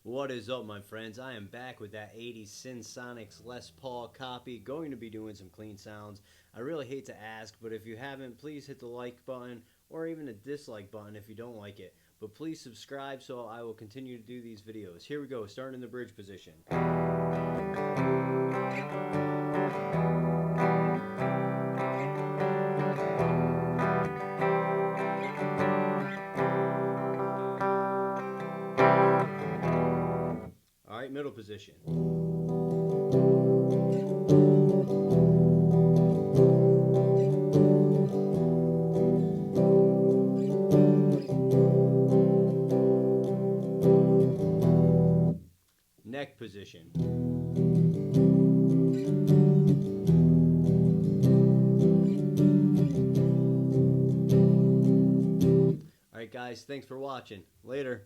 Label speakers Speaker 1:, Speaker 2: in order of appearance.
Speaker 1: What is up, my friends? I am back with that 80s Synsonics Les Paul copy. Going to be doing some clean sounds. I really hate to ask, but if you haven't, please hit the like button or even the dislike button if you don't like it. But please subscribe so I will continue to do these videos. Here we go, starting in the bridge position. Alright, middle position. Neck position. Alright guys, thanks for watching. Later.